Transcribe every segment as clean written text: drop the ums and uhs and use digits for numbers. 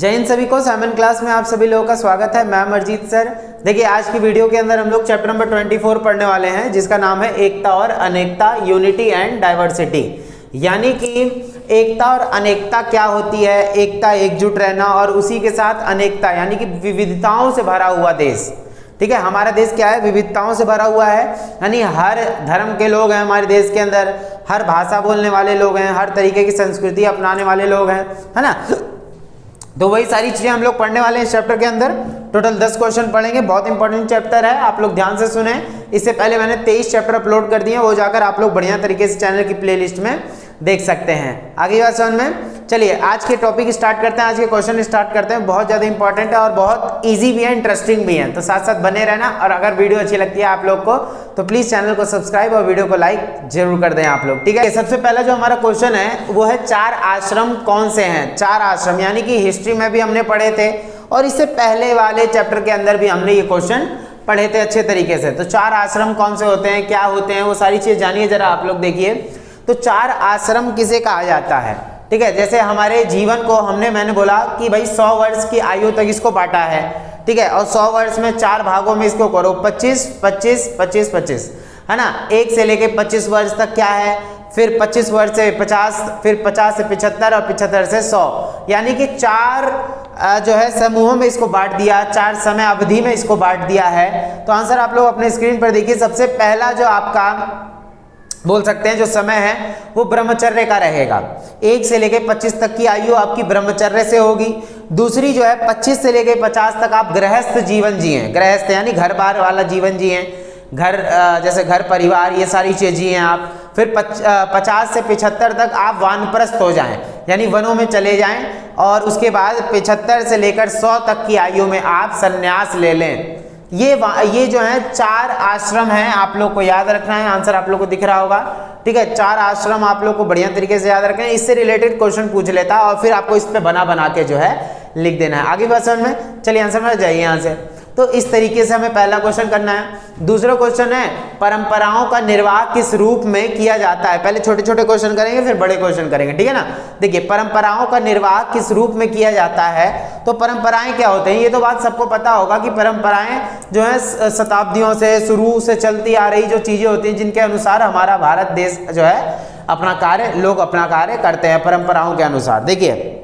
जय हिंद सभी को। 7 क्लास में आप सभी लोगों का स्वागत है। मैं अमरजीत सर। देखिए आज की वीडियो के अंदर हम लोग चैप्टर नंबर 24 पढ़ने वाले हैं, जिसका नाम है एकता और अनेकता, यूनिटी एंड डाइवर्सिटी। यानी कि एकता और अनेकता क्या होती है, एकता एकजुट रहना और उसी के साथ अनेकता यानी कि विविधताओं से भरा हुआ देश। ठीक है, हमारा देश क्या है, विविधताओं से भरा हुआ है, यानी हर धर्म के लोग हैं हमारे देश के अंदर, हर भाषा बोलने वाले लोग हैं, हर तरीके की संस्कृति अपनाने वाले लोग हैं, है ना। तो वही सारी चीजें हम लोग पढ़ने वाले हैं इस चैप्टर के अंदर। टोटल 10 क्वेश्चन पढ़ेंगे। बहुत इंपॉर्टेंट चैप्टर है, आप लोग ध्यान से सुने। इससे पहले मैंने 23 चैप्टर अपलोड कर दिए हैं, वो जाकर आप लोग बढ़िया तरीके से चैनल की प्लेलिस्ट में देख सकते हैं। आगे बात समझ में। चलिए आज के टॉपिक स्टार्ट करते हैं, आज के क्वेश्चन स्टार्ट करते हैं। बहुत ज़्यादा इंपॉर्टेंट है और बहुत ईजी भी है, इंटरेस्टिंग भी है, तो साथ साथ बने रहना। और अगर वीडियो अच्छी लगती है आप लोग को तो प्लीज़ चैनल को सब्सक्राइब और वीडियो को लाइक जरूर कर दें आप लोग। ठीक है, सबसे पहला जो हमारा क्वेश्चन है वो है 4 आश्रम कौन से हैं। 4 आश्रम यानी कि हिस्ट्री में भी हमने पढ़े थे और इससे पहले वाले चैप्टर के अंदर भी हमने ये क्वेश्चन पढ़े थे अच्छे तरीके से। तो 4 आश्रम कौन से होते हैं, क्या होते हैं, वो सारी चीज़ जानिए जरा आप लोग। देखिए तो 4 आश्रम किसे कहा जाता है। ठीक है, जैसे हमारे जीवन को मैंने बोला कि भाई 100 वर्ष की आयु तक इसको बांटा है। ठीक है, और 100 वर्ष में 4 भागों में इसको करो, 25 25 25 25, है ना। 1 से लेके 25 वर्ष तक क्या है, फिर 25 वर्ष से 50, फिर 50 से 75 और 75 से 100, यानी कि 4 जो है समूहों में इसको बांट दिया, 4 समय अवधि में इसको बांट दिया है। तो आंसर आप लोग अपने स्क्रीन पर देखिए। सबसे पहला जो आपका बोल सकते हैं जो समय है वो ब्रह्मचर्य का रहेगा। 1 से लेके 25 तक की आयु आपकी ब्रह्मचर्य से होगी। दूसरी जो है 25 से लेके 50 तक आप गृहस्थ जीवन जिए, गृहस्थ यानी घर बार वाला जीवन जिए, घर जैसे घर परिवार ये सारी चीज़ें जिए आप। फिर 50 से 75 तक आप वानप्रस्थ हो जाएं, यानी वनों में चले जाएं। और उसके बाद 75 से लेकर 100 तक की आयु में आप संन्यास ले लें। ये जो है 4 आश्रम हैं, आप लोग को याद रखना है। आंसर आप लोग को दिख रहा होगा। ठीक है, 4 आश्रम आप लोग को बढ़िया तरीके से याद रखना है। इससे रिलेटेड क्वेश्चन पूछ लेता है और फिर आपको इस पे बना के जो है लिख देना है। आगे बात समझ में। चलिए आंसर में जाइए यहाँ से। तो इस तरीके से हमें पहला क्वेश्चन करना है। दूसरा क्वेश्चन है परंपराओं का निर्वाह किस रूप में किया जाता है। पहले छोटे छोटे क्वेश्चन करेंगे फिर बड़े क्वेश्चन करेंगे, ठीक है ना। देखिए परंपराओं का निर्वाह किस रूप में किया जाता है। तो परंपराएं क्या होते हैं, ये तो बात सबको पता होगा कि परंपराएं जो है शताब्दियों से शुरू से चलती आ रही जो चीजें होती हैं, जिनके अनुसार हमारा भारत देश जो है अपना कार्य, लोग अपना कार्य करते हैं परंपराओं के अनुसार। देखिए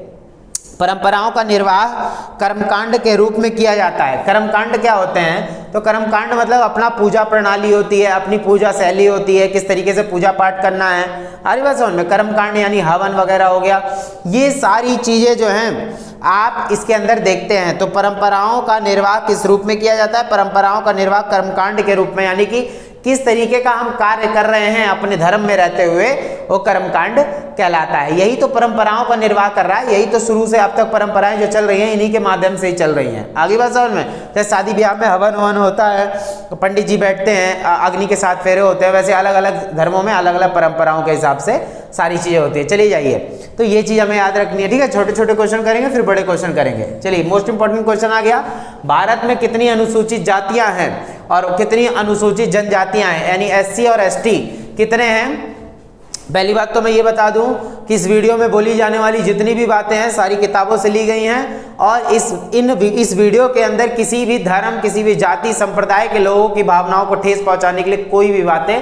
परंपराओं का निर्वाह कर्मकांड के रूप में किया जाता है। कर्मकांड क्या होते हैं, तो कर्मकांड मतलब अपना पूजा प्रणाली होती है, अपनी पूजा शैली होती है, किस तरीके से पूजा पाठ करना है। हरी बात समझ में। कर्मकांड यानी हवन वगैरह हो गया, ये सारी चीजें जो हैं आप इसके अंदर देखते हैं। तो परंपराओं का निर्वाह किस रूप में किया जाता है, परंपराओं का निर्वाह कर्मकांड के रूप में, यानी कि किस तरीके का हम कार्य कर रहे हैं अपने धर्म में रहते हुए, वो कर्मकांड कहलाता है। यही तो परंपराओं का निर्वाह कर रहा है, यही तो शुरू से अब तक परंपराएं जो चल रही हैं इन्हीं के माध्यम से ही चल रही हैं। आगे बात समझ में। जैसे शादी ब्याह में हवन ववन होता है, तो पंडित जी बैठते हैं, अग्नि के साथ फेरे होते हैं, वैसे अलग अलग धर्मों में अलग अलग परंपराओं के हिसाब से सारी चीजें होती है। चलिए जाइए, तो ये चीज हमें याद रखनी है। ठीक है, छोटे छोटे क्वेश्चन करेंगे फिर बड़े क्वेश्चन करेंगे। चलिए मोस्ट इंपॉर्टेंट क्वेश्चन आ गया। भारत में कितनी अनुसूचित जातियां हैं और कितनी अनुसूचित जनजातियां हैं, यानी SC और ST कितने हैं। पहली बात तो मैं ये बता दूं कि इस वीडियो में बोली जाने वाली जितनी भी बातें हैं सारी किताबों से ली गई हैं और इस वीडियो के अंदर किसी भी धर्म, किसी भी जाति संप्रदाय के लोगों की भावनाओं को ठेस पहुंचाने के लिए कोई भी बातें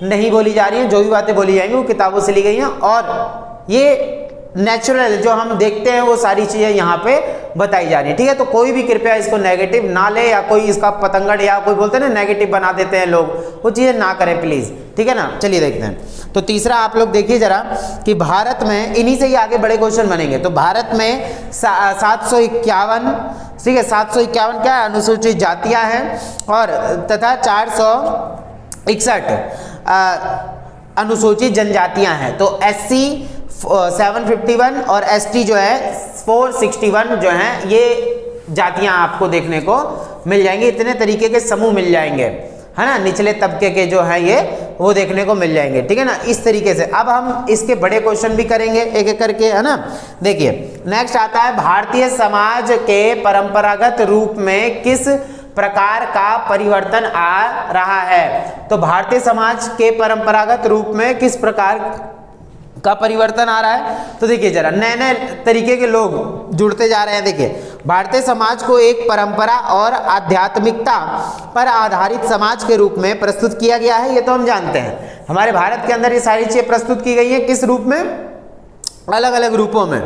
नहीं बोली जा रही हैं। जो भी बातें बोली जाएंगी वो किताबों से ली गई हैं और ये नेचुरल जो हम देखते हैं वो सारी चीजें यहाँ पे बताई जा रही है। ठीक है, तो कोई भी कृपया इसको नेगेटिव ना ले, या कोई इसका पतंगड़ या कोई बोलते हैं ना नेगेटिव बना देते हैं लोग, वो चीजें ना करें प्लीज। ठीक है ना। चलिए देखते हैं। तो तीसरा आप लोग देखिए जरा कि भारत में, इन्हीं से ही आगे बड़े क्वेश्चन बनेंगे। तो भारत में 751, ठीक है 751 क्या है, अनुसूचित जातियां हैं और तथा 461 अनुसूचित जनजातियां हैं। तो SC 751 और ST जो है 461 जो है, ये जातियां आपको देखने को मिल जाएंगी। इतने तरीके के समूह मिल जाएंगे, है ना, निचले तबके के जो है ये वो देखने को मिल जाएंगे। ठीक है ना, इस तरीके से। अब हम इसके बड़े क्वेश्चन भी करेंगे एक एक करके, है ना। देखिए नेक्स्ट आता है भारतीय समाज के परंपरागत रूप में किस प्रकार का परिवर्तन आ रहा है। तो भारतीय समाज के परंपरागत रूप में किस प्रकार का परिवर्तन आ रहा है। तो देखिए जरा नए नए तरीके के लोग जुड़ते जा रहे हैं। देखिए भारतीय समाज को एक परंपरा और आध्यात्मिकता पर आधारित समाज के रूप में प्रस्तुत किया गया है, ये तो हम जानते हैं। हमारे भारत के अंदर ये सारी चीजें प्रस्तुत की गई है किस रूप में, अलग अलग रूपों में,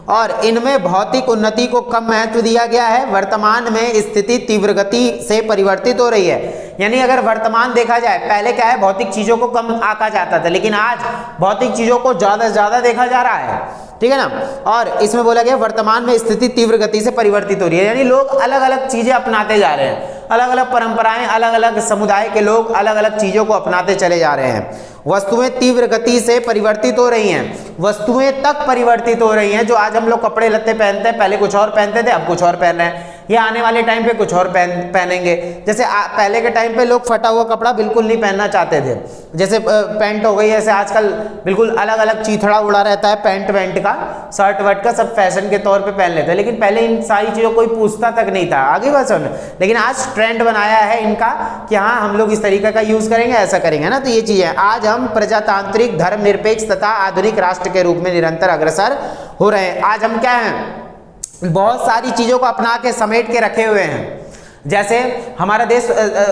और इनमें भौतिक उन्नति को कम महत्व दिया गया है। वर्तमान में स्थिति तीव्र गति से परिवर्तित हो रही है। यानी अगर वर्तमान देखा जाए, पहले क्या है, भौतिक चीजों को कम आंका जाता था, लेकिन आज भौतिक चीजों को ज्यादा से ज्यादा देखा जा रहा है, ठीक है ना। और इसमें बोला गया वर्तमान में स्थिति तीव्र गति से परिवर्तित हो रही है, यानी लोग अलग अलग चीजें अपनाते जा रहे हैं, अलग अलग परंपराएं, अलग अलग समुदाय के लोग अलग अलग चीजों को अपनाते चले जा रहे हैं। वस्तुएं तीव्र गति से परिवर्तित हो रही हैं, वस्तुएं तक परिवर्तित हो रही हैं। जो आज हम लोग कपड़े लत्ते पहनते हैं, पहले कुछ और पहनते थे, अब कुछ और पहन रहे हैं, ये आने वाले टाइम पे कुछ और पहनेंगे। जैसे पहले के टाइम पे लोग फटा हुआ कपड़ा बिल्कुल नहीं पहनना चाहते थे, जैसे पैंट हो गई, ऐसे आजकल बिल्कुल अलग अलग चीथड़ा उड़ा रहता है पैंट वैंट का, शर्ट वर्ट का, सब फैशन के तौर पे पहन लेते हैं। लेकिन पहले इन सारी चीज़ों कोई पूछता तक नहीं था, आगे बात समझ। लेकिन आज ट्रेंड बनाया है इनका कि हाँ हम लोग इस तरीके का यूज़ करेंगे, ऐसा करेंगे ना। तो ये चीज़ है, आज हम प्रजातांत्रिक, धर्मनिरपेक्ष तथा आधुनिक राष्ट्र के रूप में निरंतर अग्रसर हो रहे हैं। आज हम क्या हैं, बहुत सारी चीज़ों को अपना के समेट के रखे हुए हैं। जैसे हमारा देश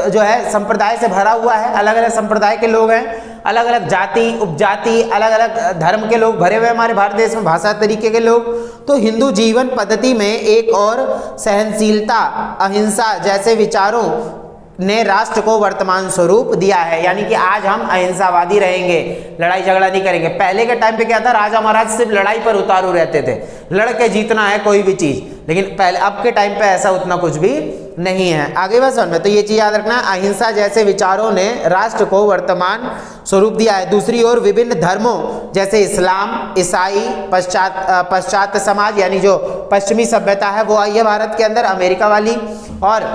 जो है संप्रदाय से भरा हुआ है, अलग अलग संप्रदाय के लोग हैं, अलग अलग जाति उपजाति, अलग अलग धर्म के लोग भरे हुए हैं हमारे भारत देश में, भाषा तरीके के लोग। तो हिंदू जीवन पद्धति में एक और सहनशीलता, अहिंसा जैसे विचारों ने राष्ट्र को वर्तमान स्वरूप दिया है। यानी कि आज हम अहिंसावादी रहेंगे, लड़ाई झगड़ा नहीं करेंगे। पहले के टाइम पे क्या था, राजा महाराज सिर्फ लड़ाई पर उतारू रहते थे, लड़ के जीतना है कोई भी चीज। लेकिन पहले, अब के टाइम पे ऐसा उतना कुछ भी नहीं है। आगे बात समझ में, तो ये चीज याद रखना, अहिंसा जैसे विचारों ने राष्ट्र को वर्तमान स्वरूप दिया है। दूसरी ओर विभिन्न धर्मों जैसे इस्लाम, ईसाई, पश्चात्य समाज यानी जो पश्चिमी सभ्यता है वो आई है भारत के अंदर, अमेरिका वाली, और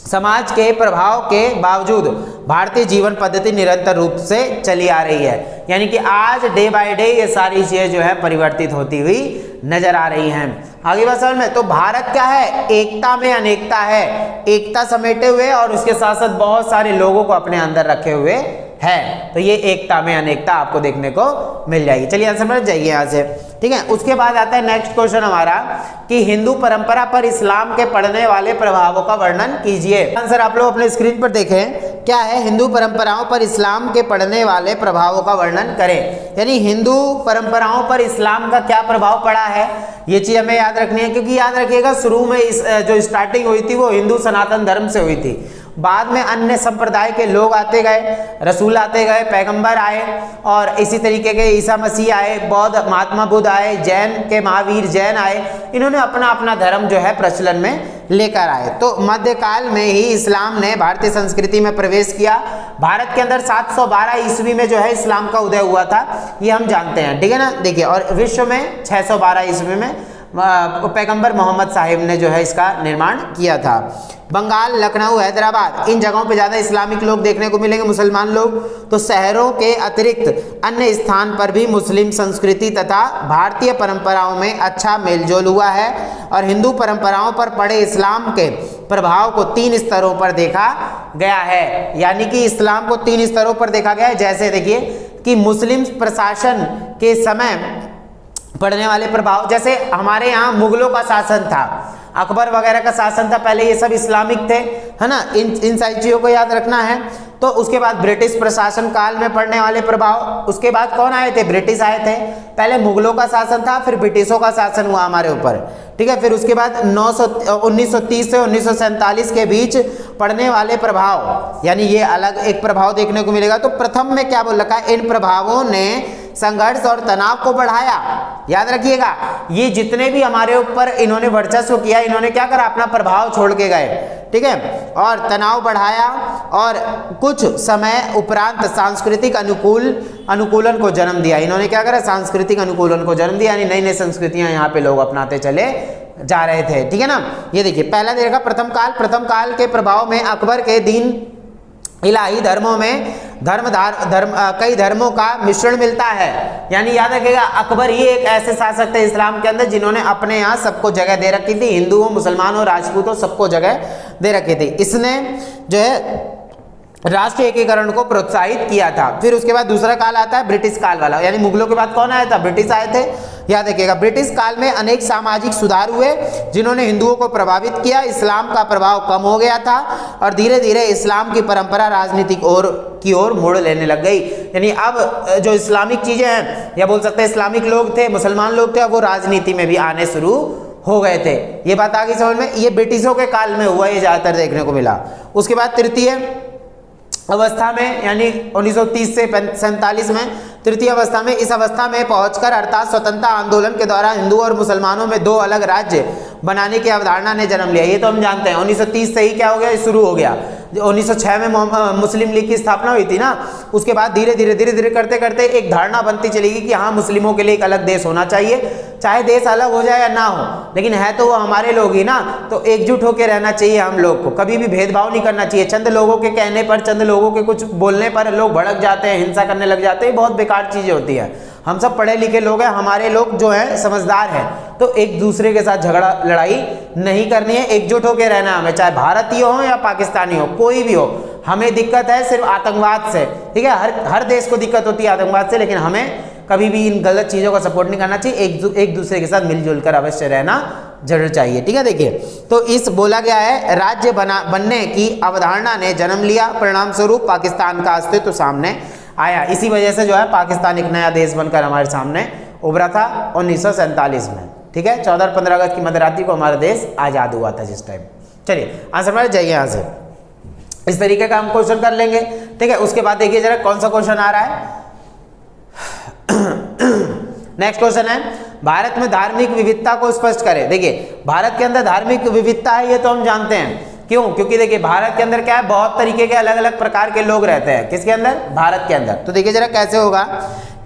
समाज के प्रभाव के बावजूद भारतीय जीवन पद्धति निरंतर रूप से चली आ रही है। यानी कि आज डे बाय डे ये सारी चीजें जो है परिवर्तित होती हुई नजर आ रही हैं। आगे बात समझ में, तो भारत क्या है, एकता में अनेकता है, एकता समेटे हुए और उसके साथ साथ बहुत सारे लोगों को अपने अंदर रखे हुए है। तो ये एकता में अनेकता आपको देखने को मिल जाएगी। चलिए आंसर समझ जाइए यहाँ से, ठीक है। उसके बाद आता है नेक्स्ट क्वेश्चन हमारा कि हिंदू परंपरा पर इस्लाम के पड़ने वाले प्रभावों का वर्णन कीजिए। आंसर आप लोग अपने स्क्रीन पर देखें, क्या है, हिंदू परंपराओं पर इस्लाम के पड़ने वाले प्रभावों का वर्णन करें। यानी हिंदू परंपराओं पर इस्लाम का क्या प्रभाव पड़ा है, ये चीज हमें याद रखनी है। क्योंकि याद रखिएगा शुरू में इस जो स्टार्टिंग हुई थी वो हिंदू सनातन धर्म से हुई थी, बाद में अन्य संप्रदाय के लोग आते गए, रसूल आते गए, पैगंबर आए, और इसी तरीके के ईसा मसीह आए, बौद्ध महात्मा बुद्ध आए, जैन के महावीर जैन आए, इन्होंने अपना अपना धर्म जो है प्रचलन में लेकर आए। तो मध्यकाल में ही इस्लाम ने भारतीय संस्कृति में प्रवेश किया। भारत के अंदर 712 ईस्वी में जो है इस्लाम का उदय हुआ था, ये हम जानते हैं, ठीक है ना। देखिए, और विश्व में 612 ईस्वी में पैगंबर मोहम्मद साहिब ने जो है इसका निर्माण किया था। बंगाल, लखनऊ, हैदराबाद, इन जगहों पे ज़्यादा इस्लामिक लोग देखने को मिलेंगे, मुसलमान लोग। तो शहरों के अतिरिक्त अन्य स्थान पर भी मुस्लिम संस्कृति तथा भारतीय परंपराओं में अच्छा मेलजोल हुआ है। और हिंदू परंपराओं पर पड़े इस्लाम के प्रभाव को 3 स्तरों पर देखा गया है। यानी कि इस्लाम को 3 स्तरों पर देखा गया है। जैसे देखिए कि मुस्लिम प्रशासन के समय पड़ने वाले प्रभाव, जैसे हमारे यहाँ मुगलों का शासन था, अकबर वगैरह का शासन था, पहले ये सब इस्लामिक थे, है ना। इन सारी चीज़ों को याद रखना है। तो उसके बाद ब्रिटिश प्रशासन काल में पड़ने वाले प्रभाव, उसके बाद कौन आए थे, ब्रिटिश आए थे। पहले मुगलों का शासन था, फिर ब्रिटिशों का शासन हुआ हमारे ऊपर, ठीक है। फिर उसके बाद 1930 से 1947 के बीच पड़ने वाले प्रभाव, यानी ये अलग एक प्रभाव देखने को मिलेगा। तो प्रथम में क्या बोल रखा है, इन प्रभावों ने संघर्ष और तनाव को बढ़ाया। याद रखिएगा, ये जितने भी हमारे ऊपर इन्होंने वर्चस्व किया, इन्होंने क्या करा, अपना प्रभाव छोड़ के गए, ठीक है, और तनाव बढ़ाया। और कुछ समय उपरांत सांस्कृतिक अनुकूलन को जन्म दिया। इन्होंने क्या करा, सांस्कृतिक अनुकूलन को जन्म दिया, यानी नई नई संस्कृतियां यहाँ पे लोग अपनाते चले जा रहे थे, ठीक है ना। ये देखिए, पहला देखा प्रथम काल के प्रभाव में अकबर के दीन इलाही धर्मों में कई धर्मों का मिश्रण मिलता है। यानी याद रखिएगा, अकबर ही एक ऐसे शासक थे इस्लाम के अंदर जिन्होंने अपने यहाँ सबको जगह दे रखी थी, हिंदुओं, मुसलमानों, राजपूतों, सबको जगह दे रखी थी। इसने जो है राष्ट्र एकीकरण को प्रोत्साहित किया था। फिर उसके बाद दूसरा काल आता है ब्रिटिश काल वाला, यानी मुगलों के बाद कौन आया था? ब्रिटिश आए थे। याद रखिएगा, ब्रिटिश काल में अनेक सामाजिक सुधार हुए जिन्होंने हिंदुओं को प्रभावित किया। इस्लाम का प्रभाव कम हो गया था और धीरे धीरे इस्लाम की परंपरा राजनीतिक की ओर मोड़ लेने लग गई। यानी अब जो इस्लामिक चीजें हैं, या बोल सकते हैं इस्लामिक लोग थे, मुसलमान लोग थे, वो राजनीति में भी आने शुरू हो गए थे। ये बात आ गई समझ में? ये ब्रिटिशों के काल में हुआ, ये ज्यादातर देखने को मिला। उसके बाद तृतीय अवस्था में, यानी 1930 से 47 में, तृतीय अवस्था में, इस अवस्था में पहुंचकर अर्थात स्वतंत्रता आंदोलन के दौरान हिंदू और मुसलमानों में दो अलग राज्य बनाने की अवधारणा ने जन्म लिया। ये तो हम जानते हैं। 1930 से ही क्या हो गया? शुरू हो गया। 1906 में मुस्लिम लीग की स्थापना हुई थी ना, उसके बाद धीरे धीरे करते करते एक धारणा बनती चलेगी कि हाँ, मुस्लिमों के लिए एक अलग देश होना चाहिए, चाहे देश अलग हो जाए या ना हो, लेकिन है तो वो हमारे लोग ही ना, तो एकजुट होकर रहना चाहिए हम लोग को, कभी भी भेदभाव नहीं करना चाहिए। चंद लोगों के कहने पर, चंद लोगों के कुछ बोलने पर लोग भड़क जाते हैं, हिंसा करने लग जाते हैं, बहुत बेकार चीजें होती है। हम सब पढ़े लिखे लोग हैं, हमारे लोग जो हैं समझदार हैं, तो एक दूसरे के साथ झगड़ा लड़ाई नहीं करनी है, एकजुट होकर रहना है हमें, चाहे भारतीय हो या पाकिस्तानी हो, कोई भी हो। हमें दिक्कत है सिर्फ आतंकवाद से, ठीक है, हर देश को दिक्कत होती है आतंकवाद से, लेकिन हमें कभी भी इन गलत चीज़ों का सपोर्ट नहीं करना चाहिए। एक दूसरे के साथ मिलजुल कर अवश्य रहना जरूर चाहिए, ठीक है। देखिए, तो इस बोला गया है राज्य बनने की अवधारणा ने जन्म लिया, परिणाम स्वरूप पाकिस्तान का अस्तित्व सामने आया। इसी वजह से जो है पाकिस्तान एक नया देश बनकर हमारे सामने उभरा था 1947 में, ठीक है। 14 और 15 अगस्त की मध्यरात्रि को हमारा देश आज़ाद हुआ था जिस टाइम। चलिए आंसर में जाइए यहाँ से, इस तरीके का हम क्वेश्चन कर लेंगे, ठीक है। उसके बाद देखिए जरा कौन सा क्वेश्चन आ रहा है। नेक्स्ट क्वेश्चन है, भारत में धार्मिक विविधता को स्पष्ट करें। देखिए, भारत के अंदर धार्मिक विविधता है, ये तो हम जानते हैं। क्यों? क्योंकि देखिए भारत के अंदर क्या है, बहुत तरीके के अलग अलग प्रकार के लोग रहते हैं। किसके अंदर? भारत के अंदर। तो देखिए जरा कैसे होगा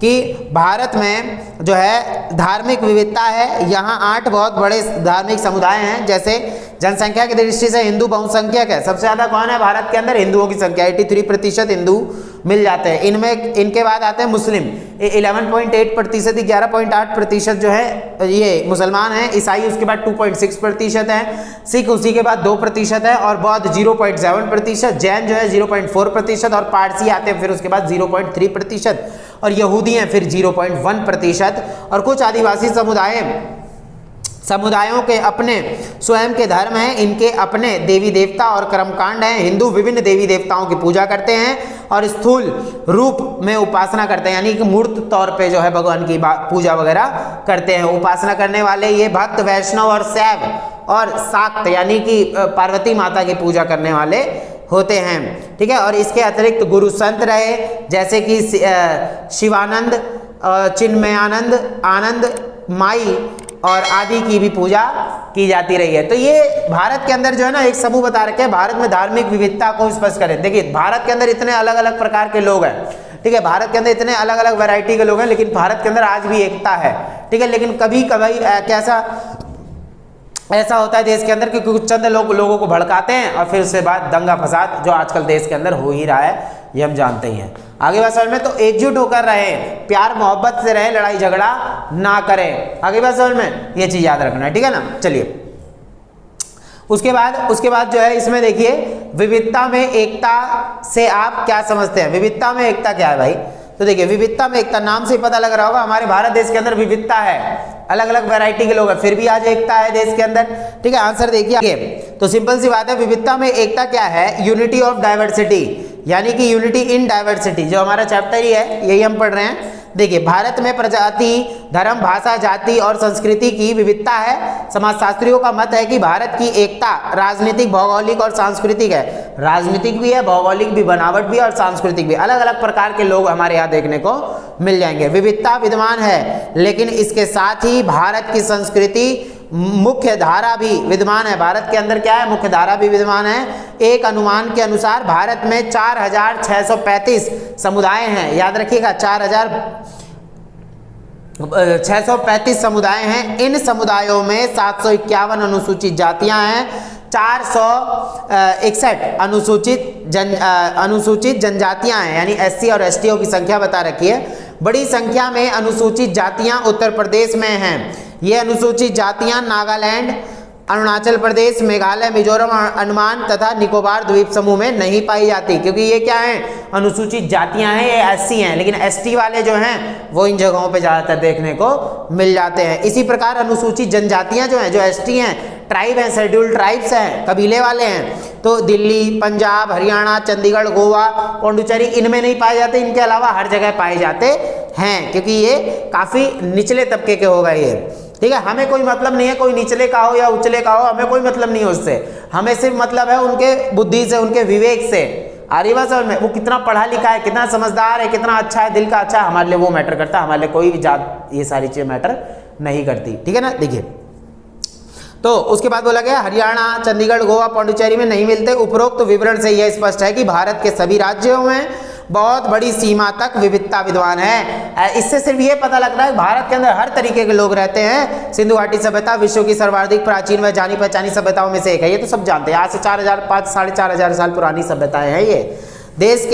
कि भारत में जो है धार्मिक विविधता है, यहाँ 8 बहुत बड़े धार्मिक समुदाय हैं। जैसे जनसंख्या की दृष्टि से हिंदू बहुसंख्यक है, सबसे ज़्यादा कौन है भारत के अंदर? हिंदुओं की संख्या 83% हिंदू मिल जाते हैं। इनमें इनके बाद आते हैं मुस्लिम, 11.8%, 11.8% जो है ये मुसलमान हैं। ईसाई उसके बाद 2.6% हैं, सिख उसी के बाद 2% है, और बौद्ध 0.7%, जैन जो है 0.4%, और पारसी आते हैं फिर उसके बाद 0.3%, और यहूदी हैं फिर 0.1%, और कुछ आदिवासी समुदायों के अपने स्वयं के धर्म हैं, इनके अपने देवी देवता और कर्मकांड हैं। हिंदू विभिन्न देवी देवताओं की पूजा करते हैं और स्थूल रूप में उपासना करते हैं, यानी कि मूर्त तौर पे जो है भगवान की पूजा वगैरह करते हैं। उपासना करने वाले ये भक्त, वैष्णव और शैव और शाक्त यानी कि पार्वती माता की पूजा करने वाले होते हैं, ठीक है। और इसके अतिरिक्त गुरु संत रहे, जैसे कि शिवानंद, चिन्मयानंद, आनंद माई और आदि की भी पूजा की जाती रही है। तो ये भारत के अंदर जो है ना एक समूह बता रखे हैं, भारत में धार्मिक विविधता को स्पष्ट करें। देखिए भारत के अंदर इतने अलग अलग प्रकार के लोग हैं, ठीक है, भारत के अंदर इतने अलग अलग वैरायटी के लोग हैं, लेकिन भारत के अंदर आज भी एकता है, ठीक है। लेकिन कभी कभी ऐसा होता है देश के अंदर कि कुछ चंद लोगों को भड़काते हैं और फिर उसके बाद दंगा फसाद जो आजकल देश के अंदर हो ही रहा है, ये हम जानते ही हैं। आगे बात समझ में, तो एकजुट होकर रहें, प्यार मोहब्बत से रहें, लड़ाई झगड़ा ना करें। आगे बात समझ में, ये चीज याद रखना है, ठीक है ना। चलिए उसके बाद जो है इसमें देखिए विविधता में एकता से आप क्या समझते हैं? विविधता में एकता क्या है भाई? तो देखिए विविधता में एकता, नाम से ही पता लग रहा होगा हमारे भारत देश के अंदर विविधता है, अलग अलग वैरायटी के लोग हैं, फिर भी आज एकता है देश के अंदर, ठीक है। आंसर देखिए, तो सिंपल सी बात है, विविधता में एकता क्या है? यूनिटी ऑफ डाइवर्सिटी, यानी कि यूनिटी इन डाइवर्सिटी, जो हमारा चैप्टर ही है यही हम पढ़ रहे हैं। देखिए भारत में प्रजाति, धर्म, भाषा, जाति और संस्कृति की विविधता है। समाजशास्त्रियों का मत है कि भारत की एकता राजनीतिक, भौगोलिक और सांस्कृतिक है। राजनीतिक भी है, भौगोलिक भी, बनावट भी और सांस्कृतिक भी, अलग अलग प्रकार के लोग हमारे यहाँ देखने को मिल जाएंगे। विविधता विद्यमान है, लेकिन इसके साथ ही भारत की संस्कृति मुख्य धारा भी विद्यमान है। भारत के अंदर क्या है? मुख्य धारा भी विद्यमान है। एक अनुमान के अनुसार भारत में 4635 समुदाय हैं, याद रखिएगा 4635 समुदाय हैं। इन समुदायों में 751 अनुसूचित जातियां हैं, 461 अनुसूचित जनजातियां हैं, यानी एससी और एसटीओ की संख्या बता रखी है। बड़ी संख्या में अनुसूचित जातियां उत्तर प्रदेश में हैं। ये अनुसूचित जातियां नागालैंड, अरुणाचल प्रदेश, मेघालय, मिजोरम, अंडमान तथा निकोबार द्वीप समूह में नहीं पाई जाती, क्योंकि ये क्या है, अनुसूचित जातियां हैं, ये एससी हैं, लेकिन एसटी वाले जो हैं वो इन जगहों पे ज़्यादातर देखने को मिल जाते हैं। इसी प्रकार अनुसूचित जनजातियां जो हैं, जो एसटी हैं, ट्राइब हैं, शेड्यूल्ड ट्राइब्स हैं, कबीले वाले हैं, तो दिल्ली, पंजाब, हरियाणा, चंडीगढ़, गोवा, पौंडुचेरी इनमें नहीं पाए जाते, इनके अलावा हर जगह पाए जाते हैं, क्योंकि ये काफ़ी निचले तबके के हो गए ये। ठीक है, हमें कोई मतलब नहीं है कोई निचले का हो या उचले का हो, हमें कोई मतलब नहीं है उससे, हमें सिर्फ मतलब है उनके बुद्धि से, उनके विवेक से। आ रही बात समझ में, वो कितना पढ़ा लिखा है, कितना समझदार है, कितना अच्छा है, दिल का अच्छा है, हमारे लिए वो मैटर करता है, हमारे लिए कोई भी जात ये सारी चीज़ें मैटर नहीं करती। ठीक है ना, देखिए तो उसके बाद बोला गया हरियाणा, चंडीगढ़, गोवा, पौंडुचेरी में नहीं मिलते। उपरोक्त विवरण से यह स्पष्ट है कि भारत के सभी राज्यों में बहुत बड़ी सीमा तक विविधता विद्वान है। इससे सिर्फ ये पता लगता है भारत के अंदर हर तरीके के लोग रहते हैं। सिंधु घाटी सभ्यता विश्व की सर्वाधिक प्राचीन व जानी पहचानी सभ्यताओं में से एक है, ये तो सब जानते हैं। आज से 4000 साढ़े 4000 साल पुरानी सभ्यताएं हैं ये। देश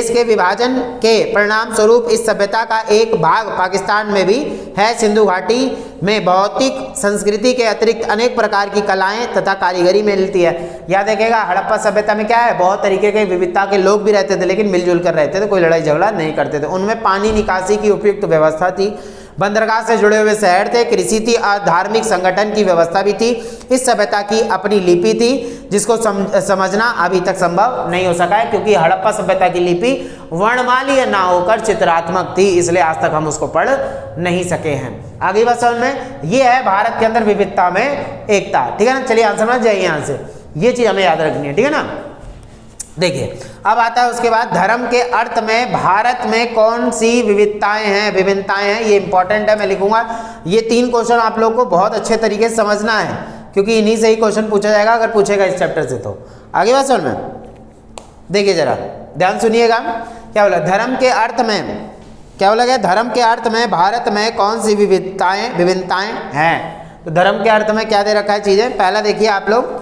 के विभाजन के परिणाम स्वरूप इस सभ्यता का एक भाग पाकिस्तान में भी है। सिंधु घाटी में भौतिक संस्कृति के अतिरिक्त अनेक प्रकार की कलाएं तथा कारीगरी मिलती है। याद रखिएगा, हड़प्पा सभ्यता में क्या है, बहुत तरीके के विविधता के लोग भी रहते थे, लेकिन मिलजुल कर रहते थे, कोई लड़ाई झगड़ा नहीं करते थे। उनमें पानी निकासी की उपयुक्त व्यवस्था थी, बंदरगाह से जुड़े हुए शहर थे, कृषि थी और धार्मिक संगठन की व्यवस्था भी थी। इस सभ्यता की अपनी लिपि थी, जिसको समझना अभी तक संभव नहीं हो सका है, क्योंकि हड़प्पा सभ्यता की लिपि वर्णमालीय ना होकर चित्रात्मक थी, इसलिए आज तक हम उसको पढ़ नहीं सके हैं। आगे बात समझ में, ये है भारत के अंदर विविधता में एकता। ठीक है ना, चलिए आंसर समझ जाइए यहाँ से, ये चीज हमें याद रखनी है। ठीक है ना, देखिए अब आता है उसके बाद धर्म के अर्थ में भारत में कौन सी विविधताएं हैं, ये इंपॉर्टेंट है, मैं लिखूंगा। ये 3 क्वेश्चन आप लोग को बहुत अच्छे तरीके से समझना है, क्योंकि इन्हीं से ही क्वेश्चन पूछा जाएगा अगर पूछेगा इस चैप्टर से। तो आगे बात समझ में, देखिए जरा ध्यान सुनिएगा, क्या बोला धर्म के अर्थ में, क्या बोला गया, धर्म के अर्थ में भारत में कौन सी विभिन्नताएं हैं। तो धर्म के अर्थ में क्या दे रखा है चीजें, पहला देखिए आप लोग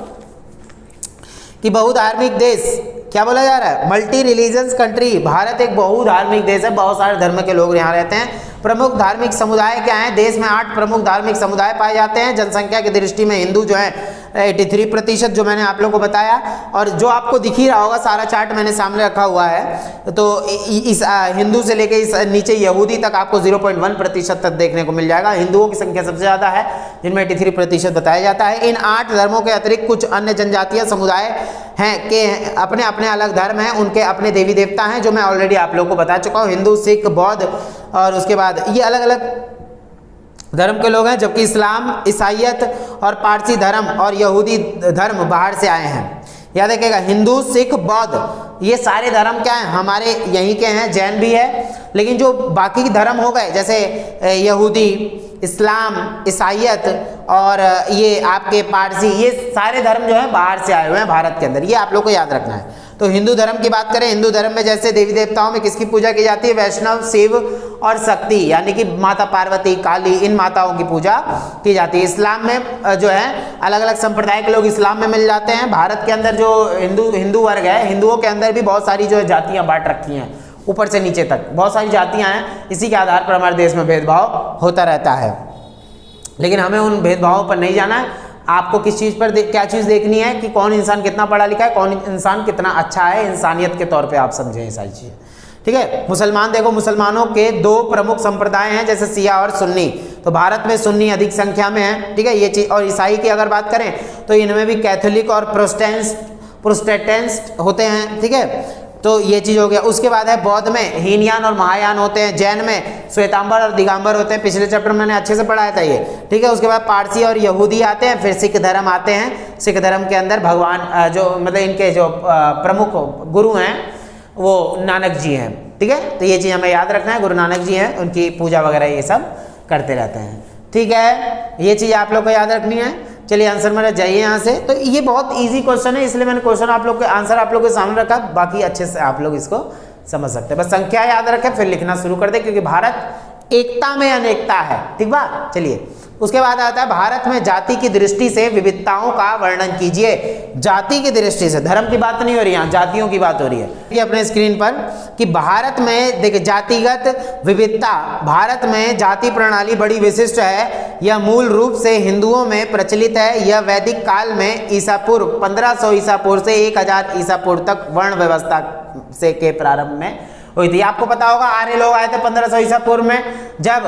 कि बहुधार्मिक देश, क्या बोला जा रहा है, मल्टी रिलीजियस कंट्री। भारत एक बहुधार्मिक देश है, बहुत सारे धर्म के लोग यहाँ रहते हैं। प्रमुख धार्मिक समुदाय क्या हैं, देश में 8 प्रमुख धार्मिक समुदाय पाए जाते हैं। जनसंख्या की दृष्टि में हिंदू जो है 83%, जो मैंने आप लोग को बताया, और जो आपको दिख ही रहा होगा सारा चार्ट मैंने सामने रखा हुआ है, तो इस हिंदू से लेकर इस नीचे यहूदी तक आपको 0.1% तक देखने को मिल जाएगा। हिंदुओं की संख्या सबसे ज़्यादा है, जिनमें 83% बताया जाता है। इन 8 धर्मों के अतिरिक्त कुछ अन्य जनजातीय समुदाय हैं के अपने अपने अलग धर्म हैं, उनके अपने देवी देवता हैं, जो मैं ऑलरेडी आप लोगों को बता चुका हूँ, हिंदू, सिख, बौद्ध, और उसके बाद ये अलग अलग धर्म के लोग हैं। जबकि इस्लाम, ईसाईयत और पारसी धर्म और यहूदी धर्म बाहर से आए हैं। याद रखिएगा, हिंदू, सिख, बौद्ध ये सारे धर्म क्या हैं, हमारे यहीं के हैं, जैन भी है, लेकिन जो बाकी धर्म हो गए जैसे यहूदी, इस्लाम, ईसाईयत और ये आपके पारसी, ये सारे धर्म जो हैं बाहर से आए हुए हैं भारत के अंदर, ये आप लोग को याद रखना है। तो हिंदू धर्म की बात करें, हिंदू धर्म में जैसे देवी देवताओं में किसकी पूजा की जाती है, वैष्णव, शिव और शक्ति, यानी कि माता पार्वती, काली, इन माताओं की पूजा की जाती है। इस्लाम में जो है अलग अलग संप्रदाय के लोग इस्लाम में मिल जाते हैं। भारत के अंदर जो हिंदू वर्ग है, हिंदुओं के अंदर भी बहुत सारी जो है जातियाँ बांट रखी हैं, ऊपर से नीचे तक बहुत सारी जातियाँ हैं। इसी के आधार पर हमारे देश में भेदभाव होता रहता है, लेकिन हमें उन भेदभावों पर नहीं जाना है। आपको किस चीज़ पर क्या चीज़ देखनी है कि कौन इंसान कितना पढ़ा लिखा है, कौन इंसान कितना अच्छा है, इंसानियत के तौर पे आप समझें ये सारी चीज़ें। ठीक है, मुसलमान देखो, मुसलमानों के 2 प्रमुख संप्रदाय हैं, जैसे शिया और सुन्नी। तो भारत में सुन्नी अधिक संख्या में है। ठीक है, ये चीज़। और ईसाई की अगर बात करें तो इनमें भी कैथोलिक और प्रोटेस्टेंट होते हैं। ठीक है, तो ये चीज़ हो गया। उसके बाद है बौद्ध में हीनयान और महायान होते हैं, जैन में श्वेतांबर और दिगंबर होते हैं, पिछले चैप्टर में मैंने अच्छे से पढ़ाया था ये। ठीक है, उसके बाद पारसी और यहूदी आते हैं, फिर सिख धर्म आते हैं। सिख धर्म के अंदर भगवान जो मतलब इनके जो प्रमुख गुरु हैं वो नानक जी हैं। ठीक है, तो ये चीज़ हमें याद रखना है, गुरु नानक जी हैं, उनकी पूजा वगैरह ये सब करते रहते हैं। ठीक है, ये चीज़ आप लोग को याद रखनी है। चलिए आंसर मेरा जाइए यहाँ से। तो ये बहुत इजी क्वेश्चन है, इसलिए मैंने क्वेश्चन आप लोग के आंसर आप लोग के सामने रखा, बाकी अच्छे से आप लोग इसको समझ सकते हैं। बस संख्या याद रखें, फिर लिखना शुरू कर दे, क्योंकि भारत एकता में अनेकता है। ठीक बात। चलिए उसके बाद आता है भारत में जाति की दृष्टि से विविधताओं का वर्णन कीजिए। जाति की दृष्टि से, धर्म की बात नहीं हो रही, यहाँ जातियों की बात हो रही है। ये अपने स्क्रीन पर कि भारत में देखिए जातिगत विविधता, भारत में जाति प्रणाली बड़ी विशिष्ट है। यह मूल रूप से हिंदुओं में प्रचलित है। यह वैदिक काल में ईसा पूर्व 1500 ईसा पूर्व से 1000 ईसा पूर्व तक वर्ण व्यवस्था से के प्रारंभ में हुई थी। आपको पता होगा आर्य लोग आए थे 1500 ईसा पूर्व में, जब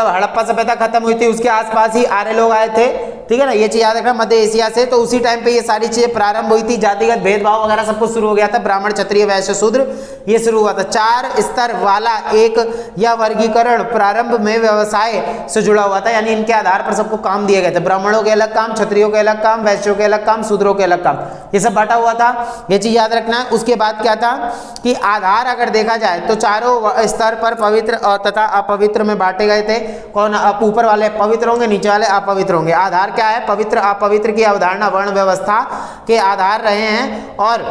हड़प्पा सभ्यता खत्म हुई थी उसके आसपास ही आर्य लोग आए थे, ठीक है ना। ये चीज याद रखना, मध्य एशिया से। तो उसी टाइम पे ये सारी चीजें प्रारंभ हुई थी, जातिगत भेदभाव वगैरह सब कुछ शुरू हो गया था। ब्राह्मण, क्षत्रिय, वैश्य, शूद्र ये शुरू हुआ था। 4 स्तर वाला एक यह वर्गीकरण प्रारंभ में व्यवसाय से जुड़ा हुआ था, यानी इनके आधार पर सबको काम दिए गए थे। ब्राह्मणों के अलग काम, क्षत्रियों के अलग काम, वैश्यों के अलग काम, शूद्रों के अलग काम, ये सब बांटा हुआ था। ये चीज याद रखना है। उसके बाद क्या था कि आधार अगर देखा जाए तो चारों स्तर पर पवित्र और तथा अपवित्र में बांटे गए थे। कौन? ऊपर वाले पवित्र होंगे, नीचे वाले अपवित्र होंगे। आधार क्या है? पवित्र अपवित्र की अवधारणा वर्ण व्यवस्था के आधार रहे हैं और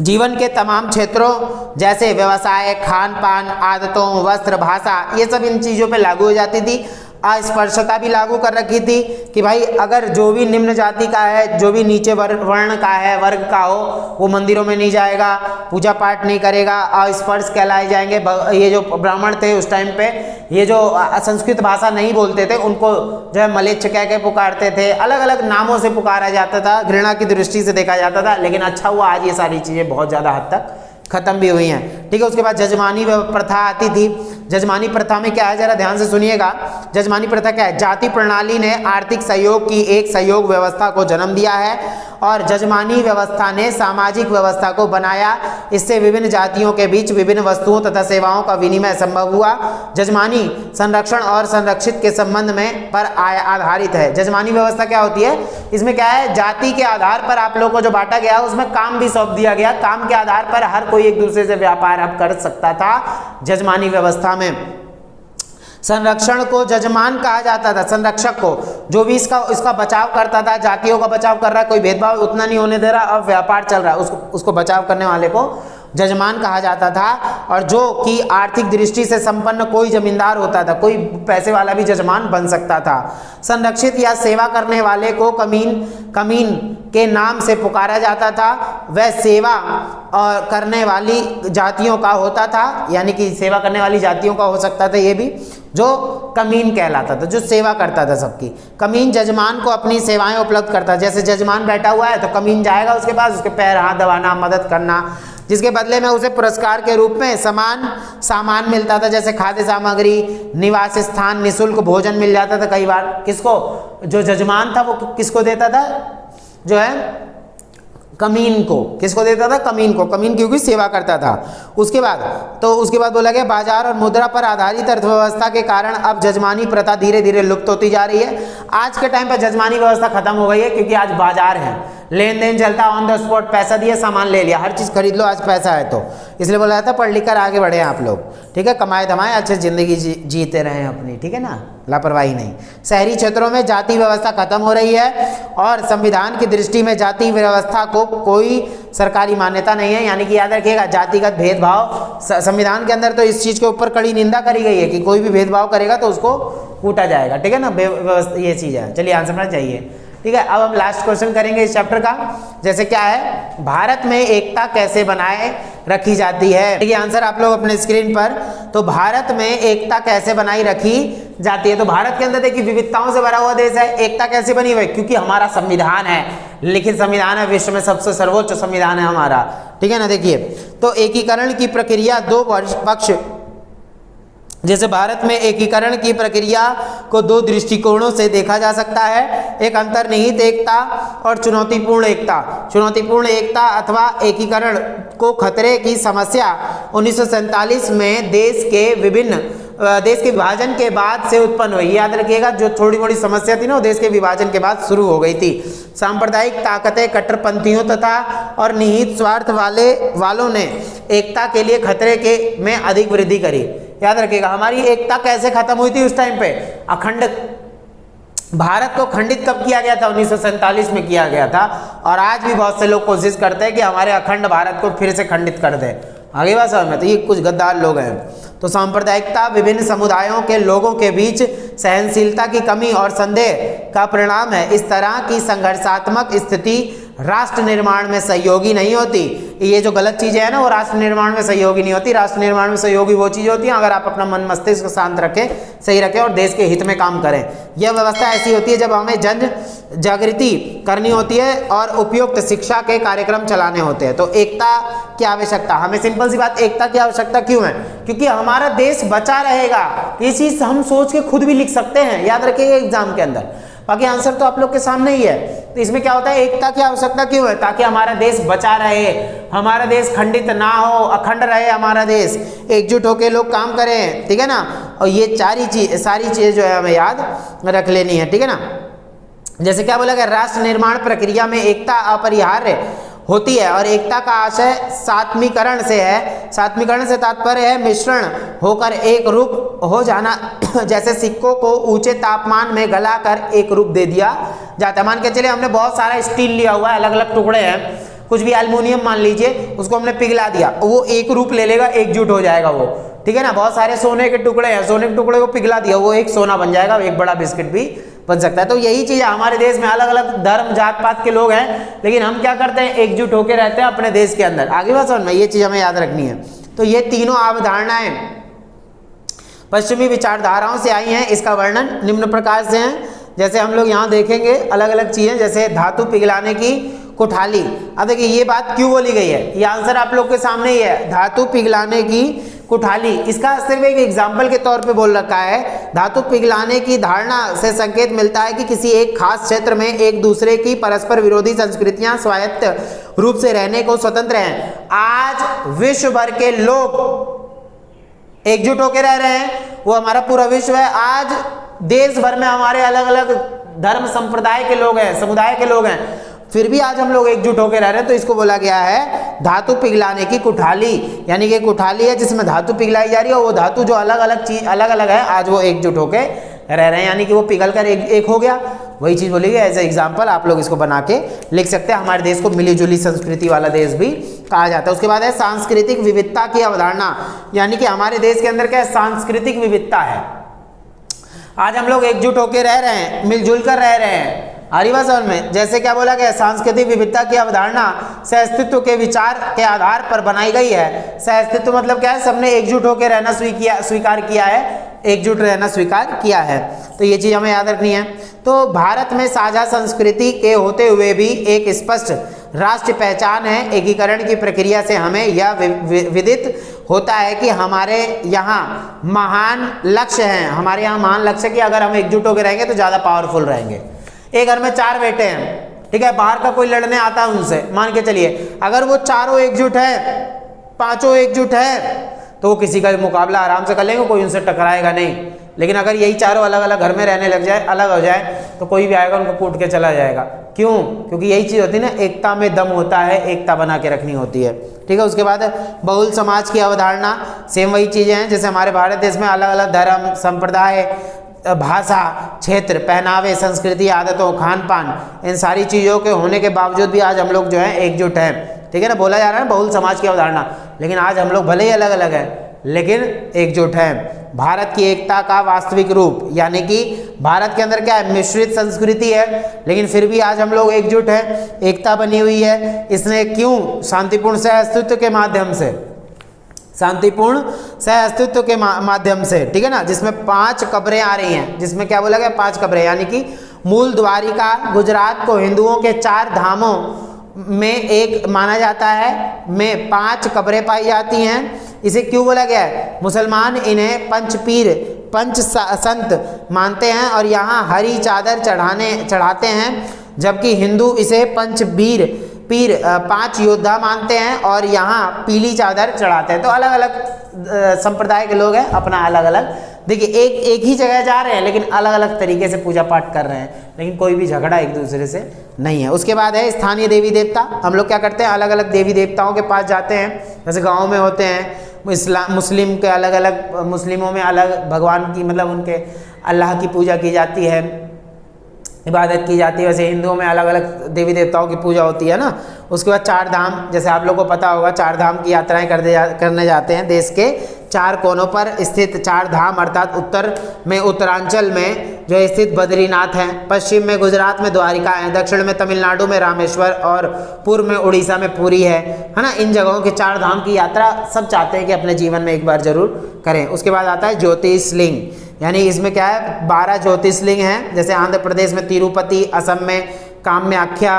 जीवन के तमाम क्षेत्रों जैसे व्यवसाय, खान पान, आदतों, वस्त्र, भाषा, ये सब इन चीज़ों पे लागू हो जाती थी। अस्पृश्यता भी लागू कर रखी थी कि भाई अगर जो भी निम्न जाति का है, जो भी नीचे वर्ण का है, वर्ग का हो, वो मंदिरों में नहीं जाएगा, पूजा पाठ नहीं करेगा, अस्पृश्य कहलाए जाएंगे। ये जो ब्राह्मण थे उस टाइम पे, ये जो संस्कृत भाषा नहीं बोलते थे, उनको जो है मलेच्छ कह के पुकारते थे, अलग अलग नामों से पुकारा जाता था, घृणा की दृष्टि से देखा जाता था। लेकिन अच्छा हुआ आज ये सारी चीज़ें बहुत ज़्यादा हद तक खत्म भी हुई हैं, ठीक है। उसके बाद जजमानी प्रथा आती थी। जजमानी प्रथा में क्या है, जरा ध्यान से सुनिएगा। जजमानी प्रथा क्या है? जाति प्रणाली ने आर्थिक सहयोग की एक सहयोग व्यवस्था को जन्म दिया है और जजमानी व्यवस्था ने सामाजिक व्यवस्था को बनाया। इससे विभिन्न जातियों के बीच विभिन्न वस्तुओं तथा सेवाओं का विनिमय संभव हुआ। जजमानी संरक्षण और संरक्षित के संबंध में पर आधारित है। जजमानी व्यवस्था क्या होती है? इसमें क्या है, जाति के आधार पर आप लोगों को जो बांटा गया उसमें काम भी सौंप दिया गया। काम के आधार पर हर कोई एक दूसरे से व्यापार अब कर सकता था जजमानी व्यवस्था में। संरक्षण को जजमान कहा जाता था, संरक्षक को, जो भी इसका बचाव करता था, जातियों का बचाव कर रहा है, कोई भेदभाव उतना नहीं होने दे रहा, अब व्यापार चल रहा है, उसको बचाव करने वाले को जजमान कहा जाता था। और जो कि आर्थिक दृष्टि से संपन्न कोई जमींदार होता था, कोई पैसे वाला भी जजमान बन सकता था। संरक्षित या सेवा करने वाले को कमीन के नाम से पुकारा जाता था। वह सेवा करने वाली जातियों का होता था, यानी कि सेवा करने वाली जातियों का हो सकता था ये भी, जो कमीन कहलाता था, जो सेवा करता था सबकी। कमीन जजमान को अपनी सेवाएं उपलब्ध करता, जैसे जजमान बैठा हुआ है तो कमीन जाएगा उसके पास, उसके पैर हाथ दबाना, मदद करना, जिसके बदले में उसे पुरस्कार के रूप में सामान मिलता था, जैसे खाद्य सामग्री, निवास स्थान, निःशुल्क भोजन मिल जाता था कई बार। किसको? जो जजमान था वो किसको देता था? जो है कमीन को। किसको देता था? कमीन को। कमीन क्योंकि सेवा करता था। उसके बाद बोला गया बाजार और मुद्रा पर आधारित अर्थव्यवस्था के कारण अब जजमानी प्रथा धीरे धीरे लुप्त होती जा रही है। आज के टाइम पर जजमानी व्यवस्था खत्म हो गई है क्योंकि आज बाजार है, लेन देन चलता, ऑन द स्पॉट पैसा दिया सामान ले लिया, हर चीज़ खरीद लो, आज पैसा है। तो इसलिए बोला जाता है पढ़ लिख कर आगे बढ़े आप लोग, ठीक है, कमाए धमाए अच्छे ज़िंदगी जीते रहें अपनी, ठीक है ना, लापरवाही नहीं। शहरी क्षेत्रों में जाति व्यवस्था खत्म हो रही है और संविधान की दृष्टि में जाति व्यवस्था को कोई सरकारी मान्यता नहीं है। यानी कि याद रखिएगा, जातिगत भेदभाव संविधान के अंदर तो इस चीज़ के ऊपर कड़ी निंदा करी गई है कि कोई भी भेदभाव करेगा तो उसको कूटा जाएगा, ठीक है ना, ये चीज़ है। चलिए आंसर समझ जाइए, ठीक है। अब हम लास्ट क्वेश्चन करेंगे इस चैप्टर का, जैसे क्या है, भारत में एकता कैसे बनाए रखी जाती है। देखिए आंसर आप लोग अपने स्क्रीन पर। तो भारत में एकता कैसे बनाई रखी जाती है? तो भारत के अंदर देखिए विविधताओं से भरा हुआ देश है। एकता कैसे बनी हुई? क्योंकि हमारा संविधान है, लिखित संविधान है, विश्व में सबसे सर्वोच्च संविधान है हमारा, ठीक है ना। देखिए तो एकीकरण की प्रक्रिया दो पक्ष, जैसे भारत में एकीकरण की प्रक्रिया को दो दृष्टिकोणों से देखा जा सकता है, एक अंतर्निहित एकता और चुनौतीपूर्ण एकता। चुनौतीपूर्ण एकता अथवा एकीकरण को खतरे की समस्या 1947 में देश के विभाजन के बाद से उत्पन्न हुई। याद रखिएगा, जो थोड़ी मोड़ी समस्या थी ना वो देश के विभाजन के बाद शुरू हो गई थी। सांप्रदायिक ताकतें, कट्टरपंथियों तथा और निहित स्वार्थ वालों ने एकता के लिए खतरे में अधिक वृद्धि करी। याद रखिएगा, हमारी एकता कैसे खत्म हुई थी उस टाइम पे? भारत को खंडित कब किया गया था? 1947 में किया गया था। और आज भी बहुत से लोग कोशिश करते हैं कि हमारे अखंड भारत को फिर से खंडित कर दें। आगे बात समझ में, तो ये कुछ गद्दार लोग हैं। तो सांप्रदायिकता विभिन्न समुदायों के लोगों के बीच सहनशीलता की कमी और संदेह का परिणाम है। इस तरह की संघर्षात्मक स्थिति राष्ट्र निर्माण में सहयोगी नहीं होती। ये जो गलत चीजें हैं ना, वो राष्ट्र निर्माण में सहयोगी नहीं होती। राष्ट्र निर्माण में सहयोगी वो चीजें होती हैं अगर आप अपना मन मस्तिष्क को शांत रखें, सही रखें और देश के हित में काम करें। यह व्यवस्था ऐसी होती है जब हमें जन जागृति करनी होती है और उपयुक्त शिक्षा के कार्यक्रम चलाने होते हैं। तो एकता की आवश्यकता, हमें सिंपल सी बात, एकता की आवश्यकता क्यों है? क्योंकि हमारा देश बचा रहेगा। ये चीज हम सोच के खुद भी लिख सकते हैं, याद रखिएगा एग्जाम के अंदर। बाकी आंसर तो आप लोग के सामने ही है। तो इसमें क्या होता है, एकता की आवश्यकता क्यों है? ताकि हमारा देश बचा रहे, हमारा देश खंडित ना हो, अखंड रहे हमारा देश, एकजुट होकर लोग काम करें, ठीक है ना। और ये सारी चीजें जो है हमें याद रख लेनी है, ठीक है ना। जैसे क्या बोला गया, राष्ट्र निर्माण प्रक्रिया में एकता अपरिहार्य होती है और एकता का आशय सात्मीकरण से है। सात्मीकरण से तात्पर्य है मिश्रण होकर एक रूप हो जाना। जैसे सिक्कों को ऊंचे तापमान में गलाकर एक रूप दे दिया जाता है। मान के चलिए हमने बहुत सारा स्टील लिया हुआ है, अलग अलग टुकड़े हैं, कुछ भी एल्युमिनियम मान लीजिए, उसको हमने पिघला दिया, वो एक रूप ले लेगा, एकजुट हो जाएगा वो, ठीक है ना। बहुत सारे सोने के टुकड़े हैं, सोने के टुकड़े को पिघला दिया, वो एक सोना बन जाएगा, एक बड़ा बिस्किट भी बन सकता है। तो यही चीज है, हमारे देश में अलग अलग धर्म जात पात के लोग हैं, लेकिन हम क्या करते हैं, एकजुट होकर रहते हैं अपने देश के अंदर। आगे बात समझ में, ये चीज हमें याद रखनी है। तो ये तीनों अवधारणाएं पश्चिमी विचारधाराओं से आई हैं। इसका वर्णन निम्न प्रकार से है, जैसे हम लोग यहाँ देखेंगे अलग अलग चीजें, जैसे धातु पिघलाने की कुठाली। अब देखिए ये बात क्यों बोली गई है, ये आंसर आप लोग के सामने ही है, धातु पिघलाने की कुठाली। इसका सिर्फ एक एग्जाम्पल के तौर पे बोल रखा है। धातु पिघलाने की धारणा से संकेत मिलता है कि किसी एक खास क्षेत्र में एक दूसरे की परस्पर विरोधी संस्कृतियां स्वायत्त रूप से रहने को स्वतंत्र हैं। आज विश्व भर के लोग एकजुट होकर रह रहे हैं, वो हमारा पूरा विश्व है। आज देश भर में हमारे अलग अलग धर्म संप्रदाय के लोग हैं, समुदाय के लोग हैं, फिर भी आज हम लोग एकजुट होकर रह रहे हैं। तो इसको बोला गया है धातु पिघलाने की कुठाली, यानी कि कुठाली है जिसमें धातु पिघलाई जा रही है, वो धातु जो अलग अलग चीज अलग अलग है, आज वो एकजुट होकर रह रहे हैं, यानी कि वो पिघल कर एक हो गया। वही चीज बोली गई, एज ए एग्जाम्पल आप लोग इसको बना के लिख सकते हैं। हमारे देश को मिली जुली संस्कृति वाला देश भी कहा जाता है। उसके बाद है सांस्कृतिक विविधता की अवधारणा, यानी कि हमारे देश के अंदर क्या है, सांस्कृतिक विविधता है। आज हम लोग एकजुट होकर रह रहे हैं, मिलजुल कर रह रहे हैं। आरिवा समझ में, जैसे क्या बोला गया, सांस्कृतिक विविधता की अवधारणा सहअस्तित्व के विचार के आधार पर बनाई गई है। सहअस्तित्व मतलब क्या है, सबने एकजुट होकर रहना स्वीकार किया है, एकजुट रहना स्वीकार किया है। तो ये चीज हमें याद रखनी है। तो भारत में साझा संस्कृति के होते हुए भी एक स्पष्ट राष्ट्रीय पहचान है। एकीकरण की प्रक्रिया से हमें यह विदित होता है कि हमारे यहाँ महान लक्ष्य हैं। हमारे यहाँ महान लक्ष्य कि अगर हम एकजुट होकर रहेंगे तो ज़्यादा पावरफुल रहेंगे। एक घर में 4 बेटे हैं, ठीक है, बाहर का कोई लड़ने आता है उनसे, मान के चलिए अगर वो चारों एकजुट है, 5 एकजुट है, तो वो किसी का भी मुकाबला आराम से कर लेंगे, कोई उनसे टकराएगा नहीं। लेकिन अगर यही चारों अलग अलग घर में रहने लग जाए, अलग हो जाए, तो कोई भी आएगा उनको कूट के चला जाएगा। क्यों? क्योंकि यही चीज़ होती है ना, एकता में दम होता है, एकता बना के रखनी होती है, ठीक है। उसके बाद बहुल समाज की अवधारणा, सेम वही चीज़ें हैं जैसे हमारे भारत देश में अलग अलग धर्म, संप्रदाय, भाषा, क्षेत्र, पहनावे, संस्कृति, आदतों, खान पान, इन सारी चीज़ों के होने के बावजूद भी आज हम लोग जो है एकजुट हैं, ठीक है ना। बोला जा रहा है बहुल समाज की अवधारणा, लेकिन आज हम लोग भले ही अलग अलग हैं लेकिन एकजुट हैं। भारत की एकता का वास्तविक रूप, यानी कि भारत के अंदर क्या है, मिश्रित संस्कृति है, लेकिन फिर भी आज हम लोग एकजुट हैं, एकता बनी हुई है। इसने क्यों? शांतिपूर्ण सहअस्तित्व के माध्यम से, शांतिपूर्ण सहअस्तित्व के माध्यम से, ठीक है ना, जिसमें 5 कब्रें आ रही हैं, जिसमें क्या बोला गया, 5 कब्रें, यानी कि मूल द्वारिका गुजरात को हिंदुओं के 4 धामों में एक माना जाता है, में 5 कब्रें पाई जाती हैं। इसे क्यों बोला गया है? मुसलमान इन्हें पंचपीर, पंच संत मानते हैं और यहाँ हरी चादर चढ़ाते हैं, जबकि हिंदू इसे पंचवीर पीर 5 योद्धा मानते हैं और यहाँ पीली चादर चढ़ाते हैं। तो अलग अलग संप्रदाय के लोग हैं, अपना अलग अलग, देखिए एक ही जगह जा रहे हैं लेकिन अलग अलग तरीके से पूजा पाठ कर रहे हैं, लेकिन कोई भी झगड़ा एक दूसरे से नहीं है। उसके बाद है स्थानीय देवी देवता। हम लोग क्या करते हैं, अलग अलग देवी देवताओं के पास जाते हैं, जैसे गाँव में होते हैं, मुस्लिम के अलग अलग, मुस्लिमों में अलग भगवान की, मतलब उनके अल्लाह की पूजा की जाती है, इबादत की जाती है। वैसे हिंदुओं में अलग अलग देवी देवताओं की पूजा होती है ना। उसके बाद 4 धाम, जैसे आप लोगों को पता होगा, 4 धाम की यात्राएं करने जाते हैं देश के चार कोनों पर स्थित चार धाम अर्थात उत्तर में उत्तरांचल में जो स्थित बद्रीनाथ है, पश्चिम में गुजरात में द्वारिका है, दक्षिण में तमिलनाडु में रामेश्वर और पूर्व में उड़ीसा में पुरी है ना। इन जगहों के चार धाम की यात्रा सब चाहते हैं कि अपने जीवन में एक बार जरूर करें। उसके बाद आता है ज्योतिर्लिंग, यानी इसमें क्या है 12 ज्योतिर्लिंग हैं, जैसे आंध्र प्रदेश में तिरुपति, असम में कामाख्या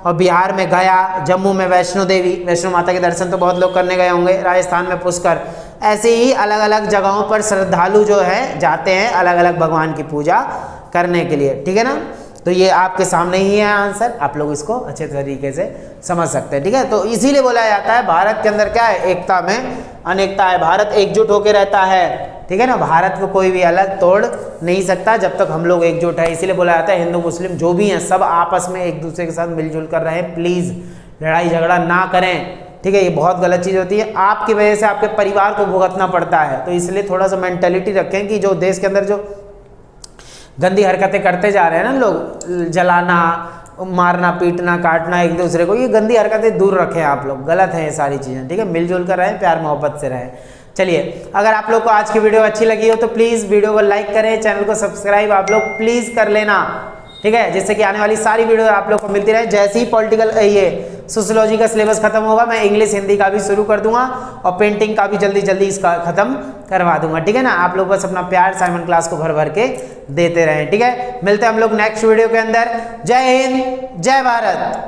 और बिहार में गया, जम्मू में वैष्णो देवी, वैष्णो माता के दर्शन तो बहुत लोग करने गए होंगे, राजस्थान में पुष्कर। ऐसे ही अलग अलग जगहों पर श्रद्धालु जो है जाते हैं अलग अलग भगवान की पूजा करने के लिए, ठीक है ना। तो ये आपके सामने ही है आंसर, आप लोग इसको अच्छे तरीके से समझ सकते हैं, ठीक है। तो इसीलिए बोला जाता है भारत के अंदर क्या है, एकता में अनेकता है, भारत एकजुट होकर रहता है, ठीक है ना। भारत को कोई भी अलग तोड़ नहीं सकता जब तक हम लोग एकजुट है। इसीलिए बोला जाता है हिंदू मुस्लिम जो भी हैं सब आपस में एक दूसरे के साथ मिलजुल कर रहे हैं, प्लीज़ लड़ाई झगड़ा ना करें, ठीक है। ये बहुत गलत चीज़ होती है, आपकी वजह से आपके परिवार को भुगतना पड़ता है। तो इसलिए थोड़ा सा मेंटेलिटी रखें कि जो देश के अंदर जो गंदी हरकतें करते जा रहे हैं ना लोग, जलाना, मारना, पीटना, काटना एक दूसरे को, ये गंदी हरकतें दूर रखें आप लोग, गलत है ये सारी चीज़ें, ठीक है। मिलजुल कर रहें, प्यार मोहब्बत से रहें। चलिए, अगर आप लोग को आज की वीडियो अच्छी लगी हो तो प्लीज़ वीडियो को लाइक करें, चैनल को सब्सक्राइब आप लोग प्लीज़ कर लेना, ठीक है, जिससे कि आने वाली सारी वीडियो आप लोग को मिलती रहे। जैसे ही पॉलिटिकल ये सोशियोलॉजी का सिलेबस खत्म होगा मैं इंग्लिश हिंदी का भी शुरू कर दूंगा और पेंटिंग का भी जल्दी जल्दी इसका खत्म करवा दूंगा, ठीक है ना। आप लोग बस अपना प्यार साइमन क्लास को भर भर के देते रहें, ठीक है। मिलते हैं हम लोग नेक्स्ट वीडियो के अंदर। जय हिंद, जय भारत।